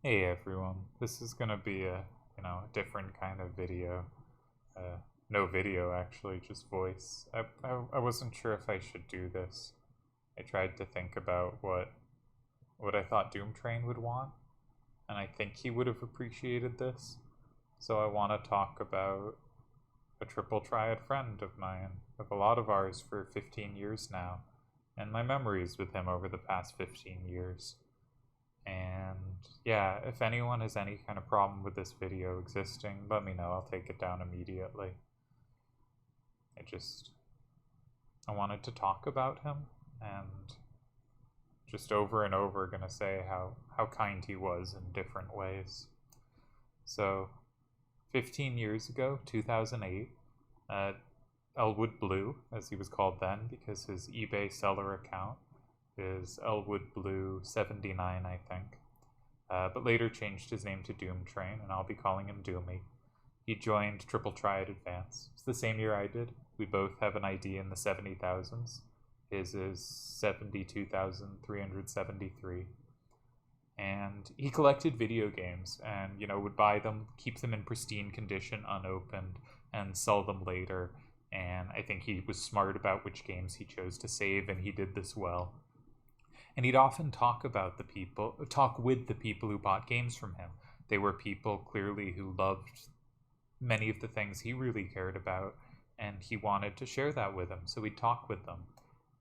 Hey everyone, this is gonna be a different kind of video. No video actually, just voice. I wasn't sure if I should do this. I tried to think about what I thought Doomtrain would want, and I think he would have appreciated this. So I want to talk about a triple triad friend of mine, of a lot of ours for 15 years now, and my memories with him over the past 15 years. And yeah, if anyone has any kind of problem with this video existing, let me know. I'll take it down immediately. I just I wanted to talk about him and just over and over gonna say how kind he was in different ways. So 15 years ago, 2008, uh, Elwood Blue, as he was called then, because his eBay seller account is Elwood Blue 79, I think. But later changed his name to Doomtrain, and I'll be calling him Doomy. He joined Triple Triad Advance. It's the same year I did. We both have an ID in the 70,000s. His is 72,373. And he collected video games and, would buy them, keep them in pristine condition, unopened, and sell them later. And I think he was smart about which games he chose to save, and he did this well. And he'd often talk with the people who bought games from him. They were people clearly who loved many of the things he really cared about, and he wanted to share that with them. So he'd talk with them.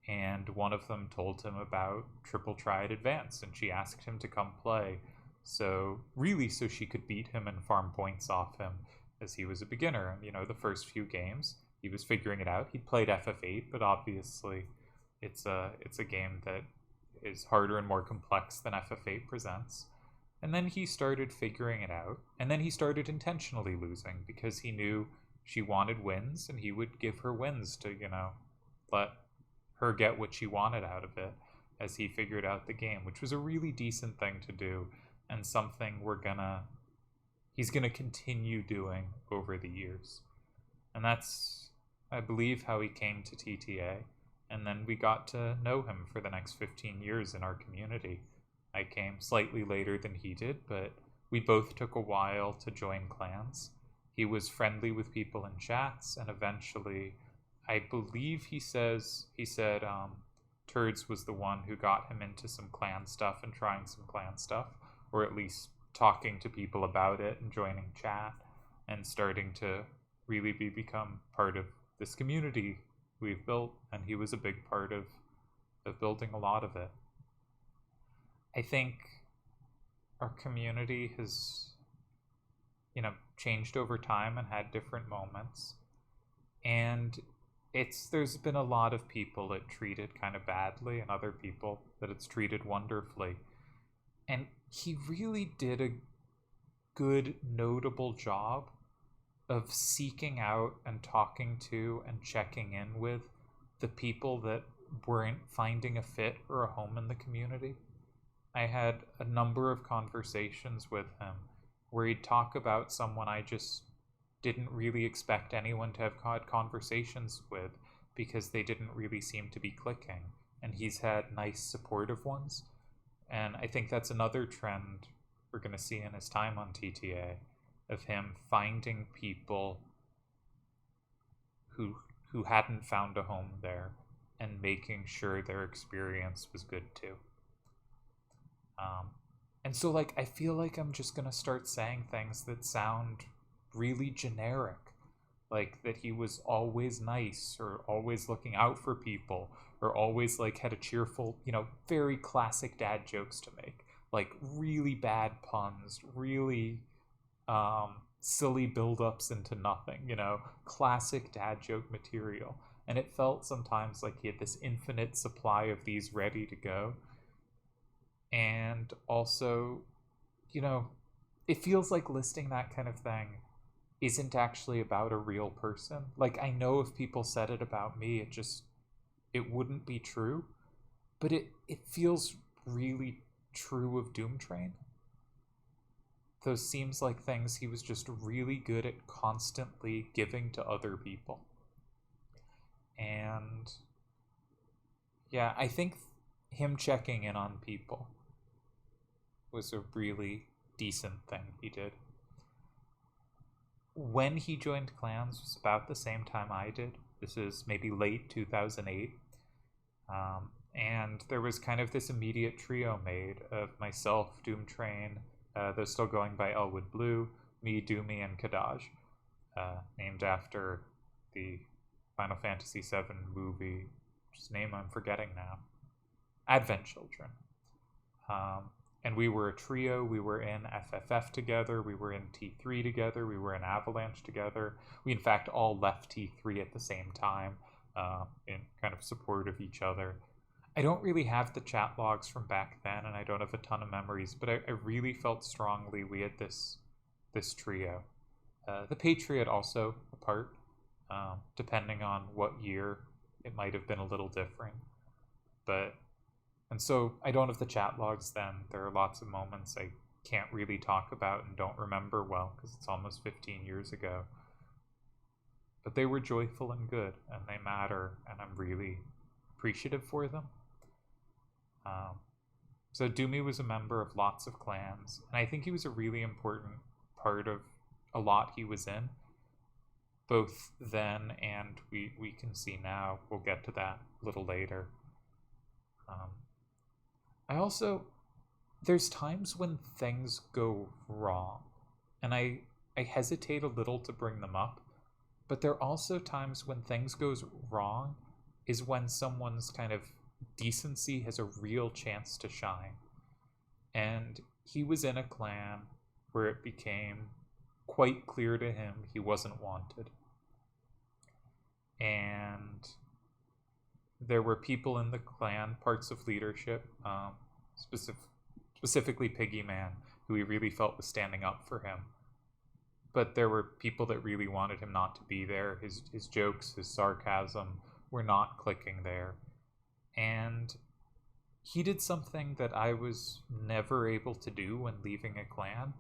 And one of them told him about Triple Triad Advance, and she asked him to come play. So she could beat him and farm points off him, as he was a beginner. And, the first few games, he was figuring it out. He'd played FF8, but obviously it's a game that is harder and more complex than FF8 presents. And then he started figuring it out, and then he started intentionally losing because he knew she wanted wins, and he would give her wins to, let her get what she wanted out of it as he figured out the game, which was a really decent thing to do, and something he's gonna continue doing over the years. And that's, I believe, how he came to TTA. And then we got to know him for the next 15 years in our community. I came slightly later than he did, but we both took a while to join clans. He was friendly with people in chats, and eventually, I believe he said Turds was the one who got him into some clan stuff and trying some clan stuff, or at least talking to people about it and joining chat and starting to really become part of this community we've built, and he was a big part of building a lot of it. I think our community has, changed over time and had different moments. And there's been a lot of people that treated kind of badly and other people that it's treated wonderfully. And he really did a good, notable job of seeking out and talking to and checking in with the people that weren't finding a fit or a home in the community. I had a number of conversations with him where he'd talk about someone I just didn't really expect anyone to have had conversations with because they didn't really seem to be clicking. And he's had nice, supportive ones. And I think that's another trend we're going to see in his time on TTA, of him finding people who hadn't found a home there and making sure their experience was good too. And so, I feel like I'm just gonna start saying things that sound really generic, like that he was always nice, or always looking out for people, or always had a cheerful, very classic dad jokes to make, like really bad puns, really silly build-ups into nothing, classic dad joke material. And it felt sometimes like he had this infinite supply of these ready to go. And also, it feels like listing that kind of thing isn't actually about a real person. I know if people said it about me, it wouldn't be true. But it feels really true of Doomtrain. Those seems like things he was just really good at constantly giving to other people. And yeah, I think him checking in on people was a really decent thing he did. When he joined clans was about the same time I did. This is maybe late 2008. And there was kind of this immediate trio made of myself, Doomtrain, they're still going by Elwood Blue, me, Doomy, and Kadaj, named after the Final Fantasy VII movie, whose name I'm forgetting now. Advent Children. And we were a trio. We were in FFF together. We were in T3 together. We were in Avalanche together. We, in fact, all left T3 at the same time in kind of support of each other. I don't really have the chat logs from back then, and I don't have a ton of memories, but I really felt strongly we had this trio. The Patriot also a part. Depending on what year, it might have been a little different. And so I don't have the chat logs then. There are lots of moments I can't really talk about and don't remember well because it's almost 15 years ago. But they were joyful and good, and they matter, and I'm really appreciative for them. So Doomy was a member of lots of clans, and I think he was a really important part of a lot he was in, both then and we can see now. We'll get to that a little later. There's times when things go wrong, and I hesitate a little to bring them up, but there are also times when things goes wrong is when someone's kind of decency has a real chance to shine. And he was in a clan where it became quite clear to him he wasn't wanted. And there were people in the clan, parts of leadership, specifically Piggy Man, who he really felt was standing up for him. But there were people that really wanted him not to be there. His jokes, his sarcasm were not clicking there. And he did something that I was never able to do when leaving a clan,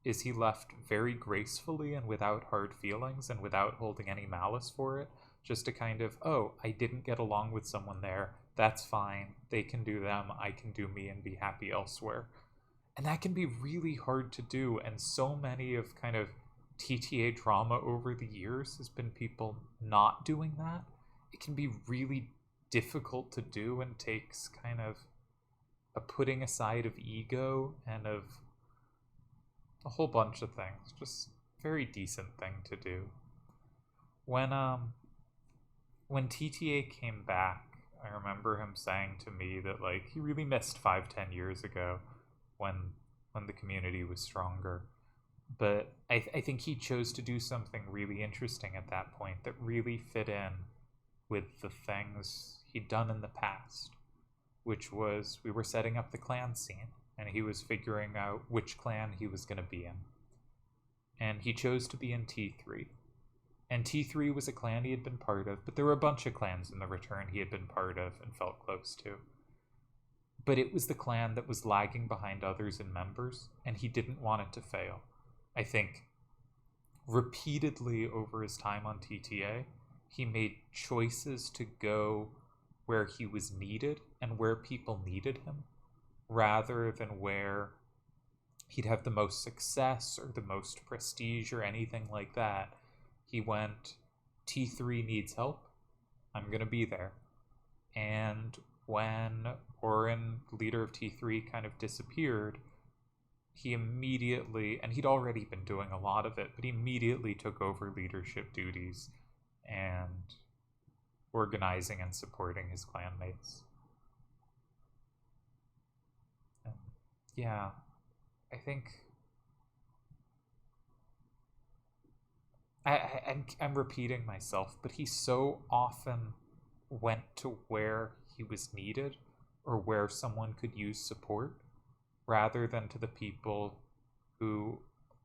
is he left very gracefully and without hard feelings and without holding any malice for it. Just to kind of, oh, I didn't get along with someone there. That's fine. They can do them. I can do me and be happy elsewhere. And that can be really hard to do. And so many of kind of TTA drama over the years has been people not doing that. It can be really difficult to do and takes kind of a putting aside of ego and of a whole bunch of things. Just very decent thing to do. When TTA came back, I remember him saying to me that like he really missed 5-10 years ago when the community was stronger. But I think he chose to do something really interesting at that point that really fit in with the things he'd done in the past, which was we were setting up the clan scene, and he was figuring out which clan he was going to be in. And he chose to be in T3. And T3 was a clan he had been part of, but there were a bunch of clans in the return he had been part of and felt close to. But it was the clan that was lagging behind others in members, and he didn't want it to fail. I think repeatedly over his time on TTA, he made choices to go where he was needed and where people needed him, rather than where he'd have the most success or the most prestige or anything like that. He went, T3 needs help, I'm going to be there. And when Orin, leader of T3, kind of disappeared, he immediately, and he'd already been doing a lot of it, but he immediately took over leadership duties and organizing and supporting his clanmates. And yeah, I think I'm repeating myself, but he so often went to where he was needed or where someone could use support, rather than to the people who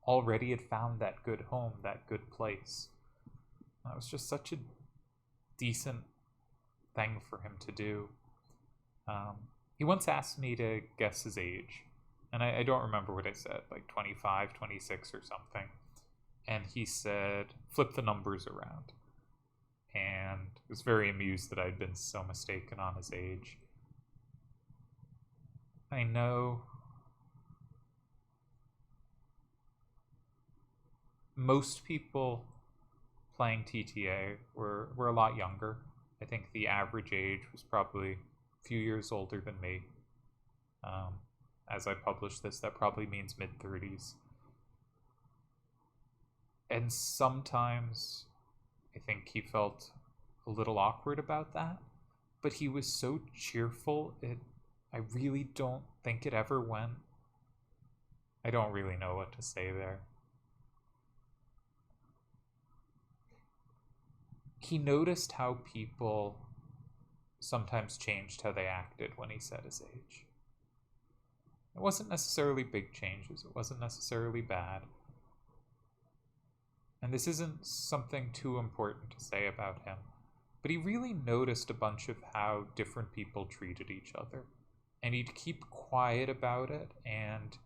already had found that good home, that good place. That was just such a decent thing for him to do. He once asked me to guess his age, and I don't remember what I said, like 25, 26 or something. And he said, flip the numbers around. And I was very amused that I'd been so mistaken on his age. I know most people playing TTA were a lot younger. I think the average age was probably a few years older than me. As I publish this, that probably means mid-30s. And sometimes I think he felt a little awkward about that, but he was so cheerful, I really don't think it ever went. I don't really know what to say there. He noticed how people sometimes changed how they acted when he said his age. It wasn't necessarily big changes, it wasn't necessarily bad. And this isn't something too important to say about him, but he really noticed a bunch of how different people treated each other. And he'd keep quiet about it, and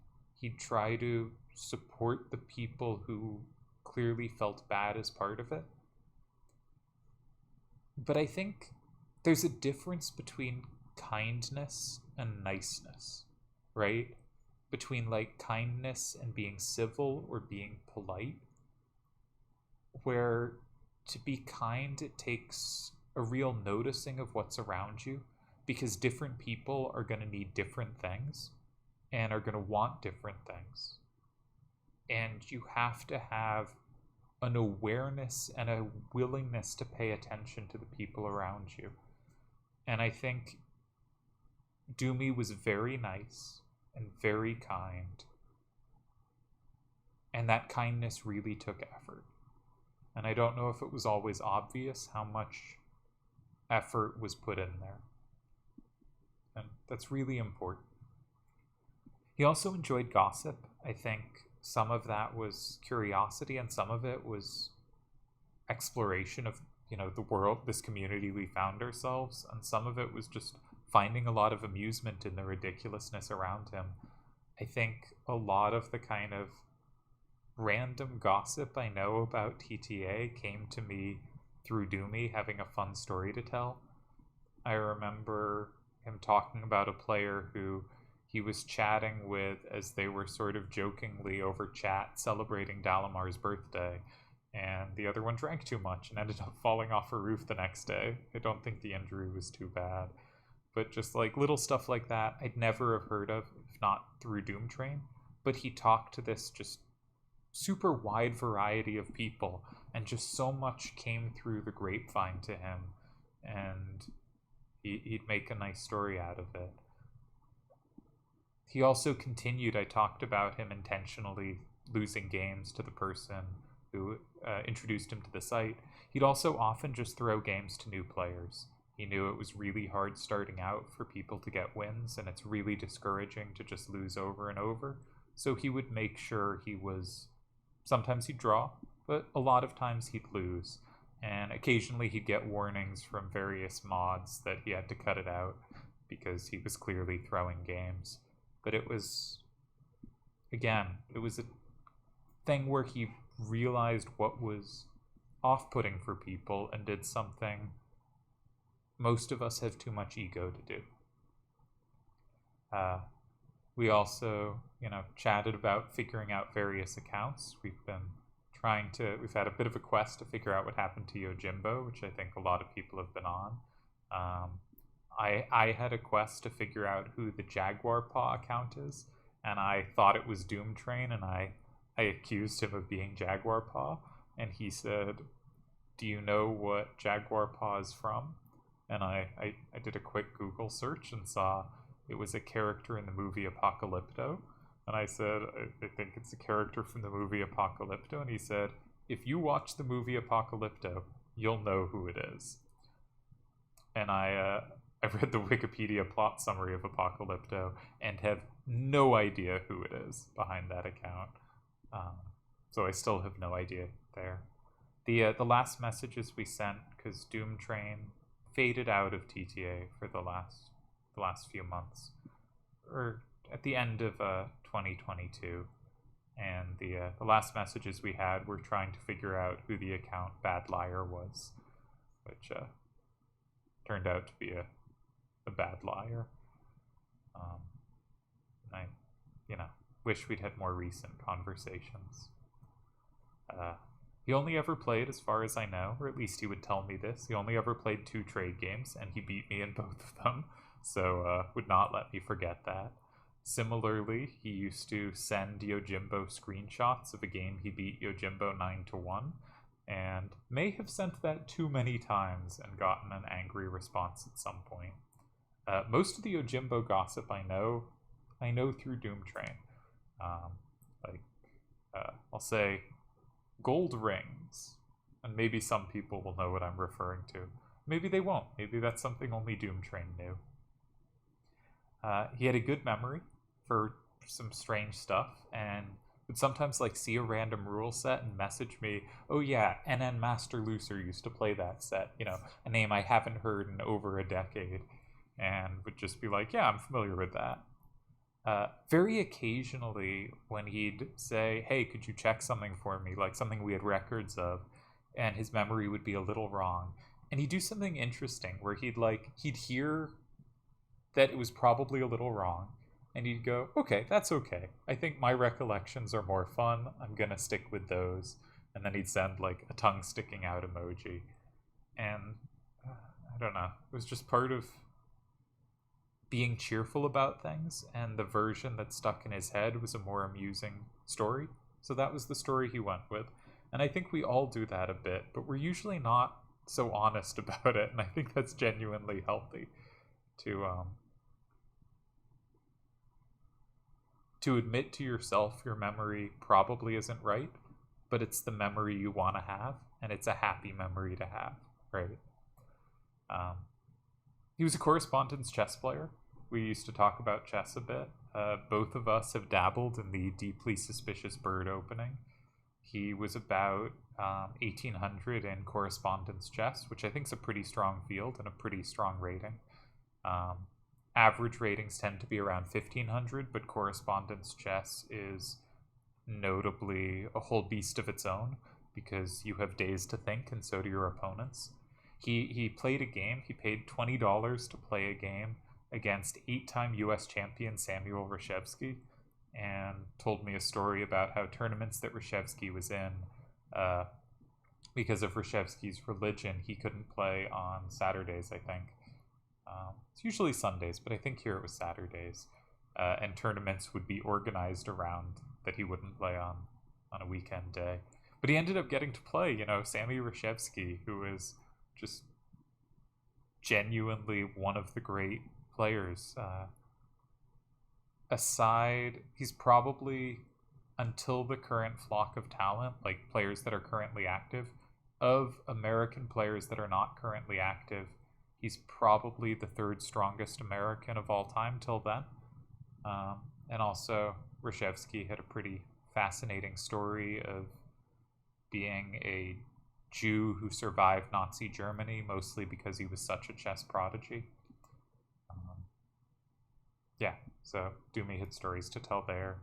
he'd try to support the people who clearly felt bad as part of it. But I think there's a difference between kindness and niceness, right? Between like kindness and being civil or being polite, where to be kind, it takes a real noticing of what's around you, because different people are going to need different things and are going to want different things. And you have to have an awareness and a willingness to pay attention to the people around you. And I think Doomy was very nice and very kind. And that kindness really took effort. And I don't know if it was always obvious how much effort was put in there. And that's really important. He also enjoyed gossip. I think some of that was curiosity and some of it was exploration of, the world, this community we found ourselves. And some of it was just finding a lot of amusement in the ridiculousness around him. I think a lot of the kind of random gossip I know about TTA came to me through Doomy having a fun story to tell. I remember him talking about a player who he was chatting with as they were sort of jokingly over chat celebrating Dalamar's birthday, and the other one drank too much and ended up falling off a roof the next day. I don't think the injury was too bad, but just like little stuff like that I'd never have heard of if not through Doomtrain. But he talked to this just super wide variety of people, and just so much came through the grapevine to him, and he'd make a nice story out of it. He also continued, I talked about him intentionally losing games to the person who introduced him to the site. He'd also often just throw games to new players. He knew it was really hard starting out for people to get wins, and it's really discouraging to just lose over and over. So he would make sure sometimes he'd draw, but a lot of times he'd lose. And occasionally he'd get warnings from various mods that he had to cut it out because he was clearly throwing games. But it was a thing where he realized what was off-putting for people and did something most of us have too much ego to do. We also, chatted about figuring out various accounts. We've had a bit of a quest to figure out what happened to Yojimbo, which I think a lot of people have been on. I had a quest to figure out who the Jaguar Paw account is, and I thought it was Doomtrain, and I accused him of being Jaguar Paw, and he said, "Do you know what Jaguar Paw is from?" And I did a quick Google search and saw it was a character in the movie Apocalypto. And I said, I think it's a character from the movie Apocalypto. And he said, "If you watch the movie Apocalypto, you'll know who it is." And I read the Wikipedia plot summary of Apocalypto and have no idea who it is behind that account. So I still have no idea there. The last messages we sent, because Doomtrain faded out of TTA for the last few months, or at the end of 2022, and the last messages we had were trying to figure out who the account Bad Liar was, which turned out to be a bad liar. I wish we'd had more recent conversations. Uh, he only ever played, as far as I know, or at least he would tell me this, he only ever played 2 trade games, and he beat me in both of them, so would not let me forget that. Similarly, he used to send Yojimbo screenshots of a game he beat Yojimbo 9-1, and may have sent that too many times and gotten an angry response at some point. Most of the Yojimbo gossip I know through Doomtrain. Um, like, I'll say gold rings, and maybe some people will know what I'm referring to. Maybe they won't. Maybe that's something only Doomtrain knew. He had a good memory for some strange stuff, and would sometimes like see a random rule set and message me, "Oh yeah, NN Master Looser used to play that set," a name I haven't heard in over a decade, and would just be like, "Yeah, I'm familiar with that." Very occasionally, when he'd say, "Hey, could you check something for me?" Like something we had records of, and his memory would be a little wrong, and he'd do something interesting where he'd hear that it was probably a little wrong, and he'd go, "Okay, that's okay. I think my recollections are more fun. I'm gonna stick with those." And then he'd send like a tongue sticking out emoji, and I don't know. It was just part of being cheerful about things, and the version that stuck in his head was a more amusing story. So that was the story he went with. And I think we all do that a bit, but we're usually not so honest about it, and I think that's genuinely healthy to admit to yourself your memory probably isn't right, but it's the memory you want to have, and it's a happy memory to have, right? Um, he was a correspondence chess player. We used to talk about chess a bit. Both of us have dabbled in the deeply suspicious bird opening. He was about 1800 in correspondence chess, which I think is a pretty strong field and a pretty strong rating. Average ratings tend to be around 1500, but correspondence chess is notably a whole beast of its own because you have days to think, and so do your opponents. He played a game. He paid $20 to play a game against 8-time U.S. champion Samuel Reshevsky, and told me a story about how tournaments that Reshevsky was in, because of Reshevsky's religion, he couldn't play on Saturdays, I think. It's usually Sundays, but I think here it was Saturdays. And tournaments would be organized around that he wouldn't play on a weekend day. But he ended up getting to play, Sammy Reshevsky, who is just genuinely one of the great players. He's probably, until the current flock of talent, like players that are currently active, of American players that are not currently active, he's probably the 3rd strongest American of all time till then. And also, Reshevsky had a pretty fascinating story of being a Jew who survived Nazi Germany, mostly because he was such a chess prodigy. Yeah, so Doomy had stories to tell there.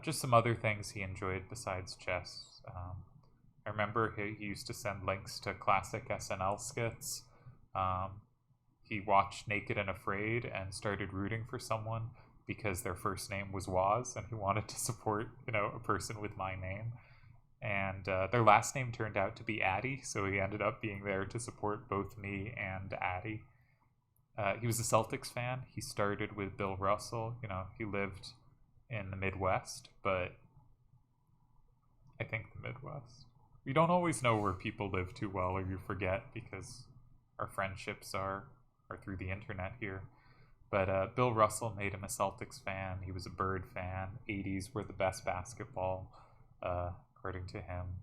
Just some other things he enjoyed besides chess. I remember he used to send links to classic SNL skits. He watched Naked and Afraid and started rooting for someone because their first name was Waz, and he wanted to support, a person with my name. And their last name turned out to be Addy, so he ended up being there to support both me and Addy. He was a Celtics fan. He started with Bill Russell. He lived in the Midwest, but I think the Midwest. We don't always know where people live too well, or you forget because our friendships are through the internet here. But Bill Russell made him a Celtics fan. He was a Bird fan. 80s were the best basketball, according to him.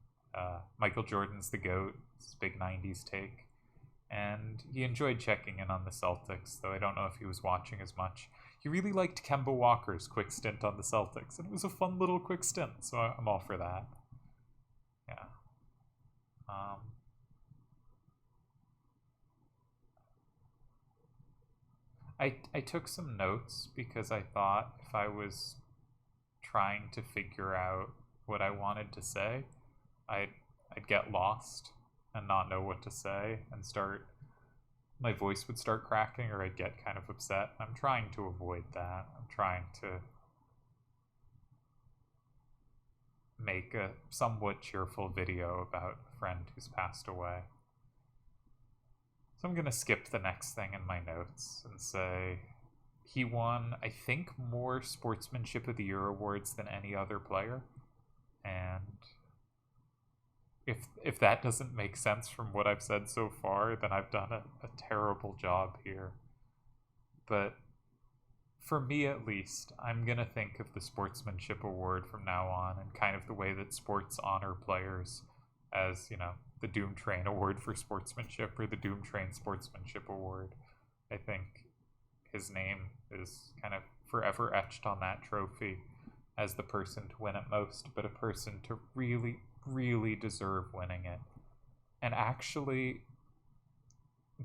Michael Jordan's the GOAT. It's a big 90s take. And he enjoyed checking in on the Celtics, though I don't know if he was watching as much. He really liked Kemba Walker's quick stint on the Celtics, and it was a fun little quick stint, so I'm all for that. Yeah. I took some notes because I thought if I was trying to figure out what I wanted to say, I'd get lost and not know what to say and my voice would start cracking, or I'd get kind of upset. I'm trying to avoid that. I'm trying to make a somewhat cheerful video about a friend who's passed away. So I'm going to skip the next thing in my notes and say he won, I think, more Sportsmanship of the Year awards than any other player. And if that doesn't make sense from what I've said so far, then I've done a terrible job here. But for me at least, I'm going to think of the Sportsmanship Award from now on and kind of the way that sports honor players as, the Doomtrain Award for Sportsmanship or the Doomtrain Sportsmanship Award. I think his name is kind of forever etched on that trophy as the person to win it most, but a person to really, really deserve winning it. And actually,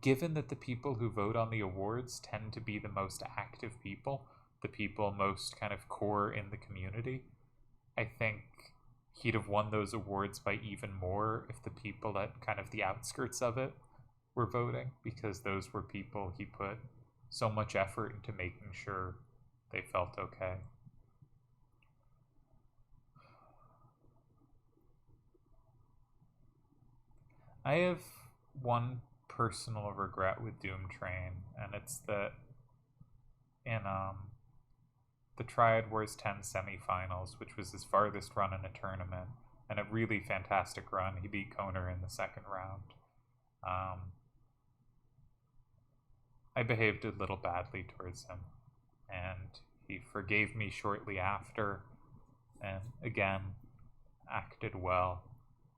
given that the people who vote on the awards tend to be the most active people, the people most kind of core in the community, I think he'd have won those awards by even more if the people at kind of the outskirts of it were voting, because those were people he put so much effort into making sure they felt okay. I have one personal regret with Doomtrain, and it's that in the Triad Wars 10 semifinals, which was his farthest run in a tournament, and a really fantastic run, he beat Koner in the second round. I behaved a little badly towards him, and he forgave me shortly after, and again, acted well,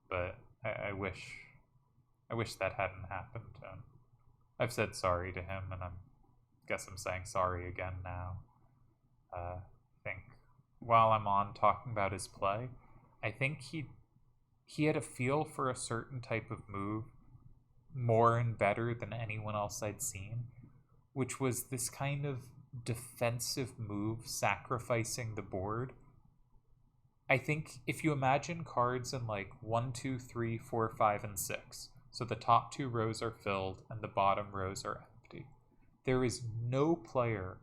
but I wish that hadn't happened. I've said sorry to him, and I guess I'm saying sorry again now. I think while I'm on talking about his play, I think he had a feel for a certain type of move more and better than anyone else I'd seen, which was this kind of defensive move sacrificing the board. I think if you imagine cards in like 1, 2, 3, 4, 5, and 6, so the top 2 rows are filled and the bottom rows are empty, there is no player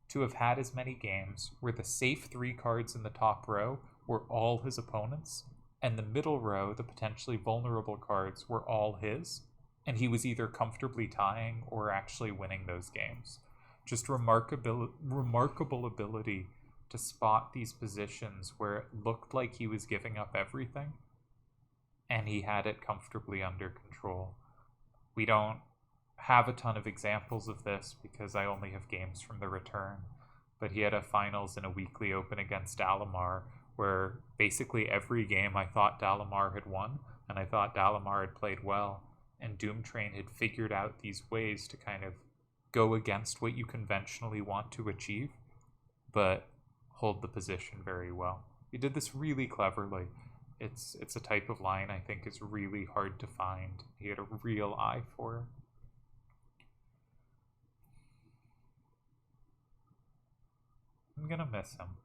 to have had as many games where the safe 3 cards in the top row were all his opponents, and the middle row, the potentially vulnerable cards, were all his, and he was either comfortably tying or actually winning those games. Just remarkable ability to spot these positions where it looked like he was giving up everything, and he had it comfortably under control. We don't have a ton of examples of this because I only have games from the return, but he had a finals and a weekly open against Dalamar where basically every game I thought Dalamar had won, and I thought Dalamar had played well, and Doomtrain had figured out these ways to kind of go against what you conventionally want to achieve, but hold the position very well. He did this really cleverly. It's a type of line I think is really hard to find. He had a real eye for it. I'm gonna miss him.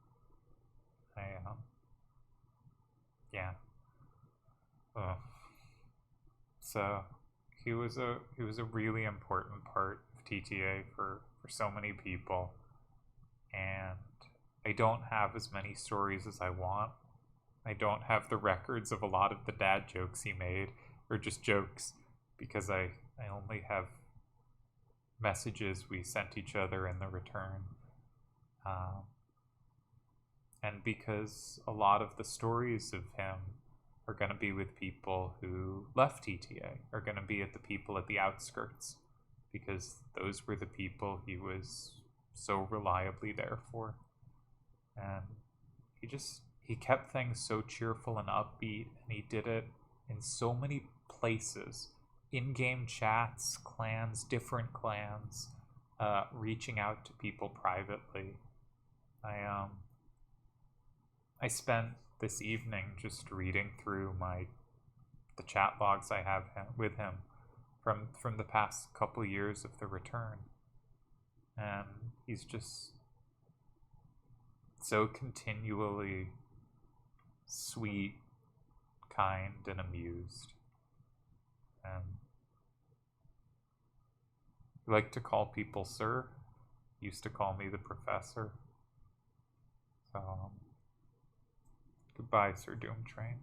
Yeah. Ugh. So he was a really important part of TTA for so many people, and I don't have as many stories as I want. I don't have the records of a lot of the dad jokes he made, or just jokes, because I only have messages we sent each other in the return. And because a lot of the stories of him are going to be with people who left TTA, are going to be at the people at the outskirts, because those were the people he was so reliably there for. And he kept things so cheerful and upbeat, and he did it in so many places. In-game chats, clans, different clans, reaching out to people privately. I spent this evening just reading through the chat logs I have with him from the past couple years of the return, and he's just so continually sweet, kind, and amused. And he liked to call people sir. He used to call me the professor. So Goodbye, Sir Doomtrain.